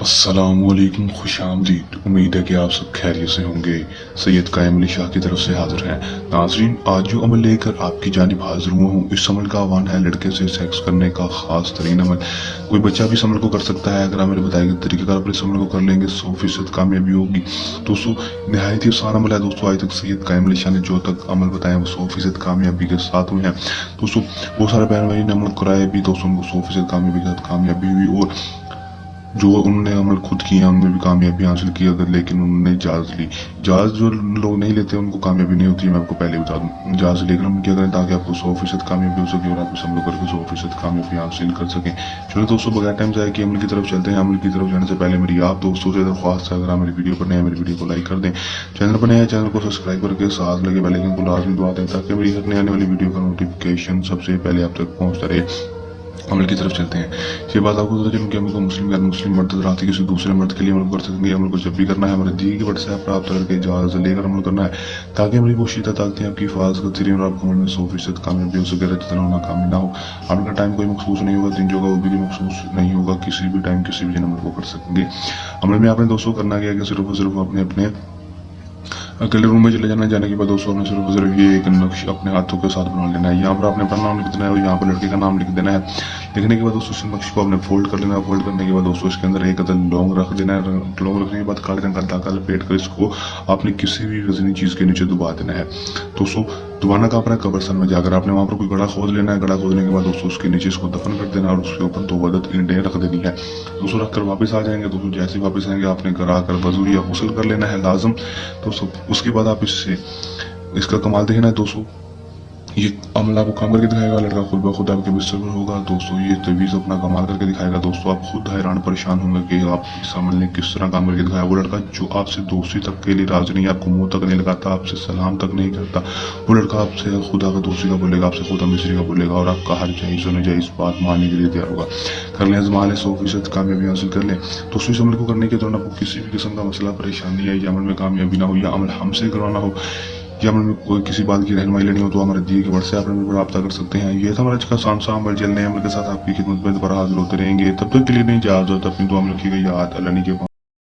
अस्सलामुअलैकुम, खुश आमदीद। उम्मीद है कि आप सब खैरियत से होंगे। सैयद कायम अली शाह की तरफ से हाजिर हैं। नाजरीन, आज जो अमल लेकर आपकी जानिब हाजिर हुआ हूँ, इस अमल का आह्वान है लड़के से सेक्स करने का खास तरीन अमल। कोई बच्चा भी इस अमल को कर सकता है। अगर आप मेरे बताए गए तरीकेकार पर इस अमल को कर लेंगे 100% कामयाबी होगी। दोस्तों, नहायत ही आसान अमल है। दोस्तों, आज तक सैयद कायम अली शाह ने जो तक अमल बताए वो 100% कामयाबी के साथ हुए हैं। दोस्तों, बहुत सारे बहन भाई ने अमल कराए भी, दोस्तों उनको 100% कामयाबी के साथ कामयाबी हुई। और जो उन्होंने अमल खुद किया उनमें भी कामयाबी हासिल की, अगर लेकिन उन्होंने इजाज़त ली। इजाज़त जो लोग नहीं लेते उनको कामयाबी नहीं होती, मैं आपको पहले बता दूं। इजाज़त लेकर हम क्या करें ताकि आपको 100% कामयाबी हो सके और आप इस अमल करके 100% कामयाबी हासिल कर सकें। चलो दोस्तों, बगैर टाइम जाए कि अमल की तरफ चलते हैं। अमल की तरफ जाने से पहले मेरी आप दोस्तों से दरख्वास्त है, अगर आप मेरी वीडियो पर नए हैं मेरी वीडियो को लाइक कर दें, चैनल पर नए हैं चैनल को सब्सक्राइब करके साथ लगे बेल आइकन को लाजमी दबा दें ताकि मेरी हर नई आने वाली वीडियो का नोटिफिकेशन सबसे पहले आप तक पहुँचता रहे। अमल की तरफ चलते हैं। ये बात आपको पता चलूँ कि अमल को मुस्लिम गैर मुस्लिम मर्द राती किसी दूसरे मर्द के लिए अमल कर सकेंगे। अमल को जब भी करना है हमारे दी की व्हाट्सएप पर आप करके इजाज़त लेकर अमल करना है ताकि हमारी पोशीदा ताकतें आपकी हिफाजत करती रहें और आपको अमल में 100% कामयाबी हो सके, जितना नाकामी ना हो। अमल का टाइम कोई मखसूस नहीं होगा, दिन जो होगा वो भी मखसूस नहीं होगा, किसी भी टाइम किसी भी दिन अमल को कर सकेंगे। अमल में आपने दोस्तों करना क्या है कि सिर्फ और सिर्फ अपने अपने अकेले रूम में चले जाना। जाने के बाद दोस्तों आपने सिर्फ ये एक नक्श अपने हाथों के साथ बना लेना है। यहाँ पर आपने अपना नाम लिख देना है और यहाँ पर लड़के का नाम लिख देना है। लिखने के बाद दोस्तों इस नक्श को आपने फोल्ड कर लेना है। फोल्ड करने के बाद दोस्तों इसके अंदर एक अदद लौंग रख देना है। लौंग रखने के बाद काले रंग का धागा लपेट कर इसको आपने किसी भी वजनी चीज़ के नीचे दबा देना है। दोस्तों, दबाना कहाँ पर है? कब्रिस्तान में जाकर आपने वहाँ पर कोई गड़ा खोद लेना है। गड़ा खोदने के बाद दोस्तों उसके नीचे इसको दफन कर देना और उसके ऊपर 2 अदद ईंटें रख देनी है। दोस्तों रख कर वापस आ जाएंगे। दोस्तों जैसे वापस आएंगे आपने घर आकर वजू या गुस्ल कर लेना है लाजम। दोस्तों उसके बाद आप इसका कमाल देखना है। दोस्तों ये अमल आपको काम करके दिखाएगा। लड़का खुद ब खुद आपके बिस्तर पर होगा। दोस्तों ये तवीज़ अपना कमाल करके दिखाएगा। दोस्तों आप खुद हैरान परेशान होंगे कि आप इस अमल ने किस तरह काम करके दिखाया। वो लड़का जो आपसे दोस्ती तक के लिए राजी नहीं, आपको मुंह तक नहीं लगाता, आपसे सलाम तक नहीं करता, वो लड़का आपसे खुदा का दोस्ती का बोलेगा, आपसे खुदा मिस्री का बोलेगा और आपका हर जायज़ होने जाए इस बात मानने के लिए तैयार होगा। कर लें, आजमा लें, 100% कामयाबी हासिल कर लें। दोस्तों इस अमल को करने के दौरान आपको किसी भी किस्म का मसला परेशानी है या अमल में कामयाबी ना हो या अमल हमसे करवाना हो या अमल में कोई किसी बात की रहनुमाई लेनी हो तो हमारे दिए के व्हाट्सएप नंबर पर रब्ता कर सकते हैं। ये था हमारा आज का आसान सा अमल। जल्द नए अमल के साथ आपकी खिदमत में दोबारा हाजिर होते रहेंगे। तब तक के लिए नहीं इजाज़त, अपनी दुआ में रखिएगा याद। अल्लाह ने के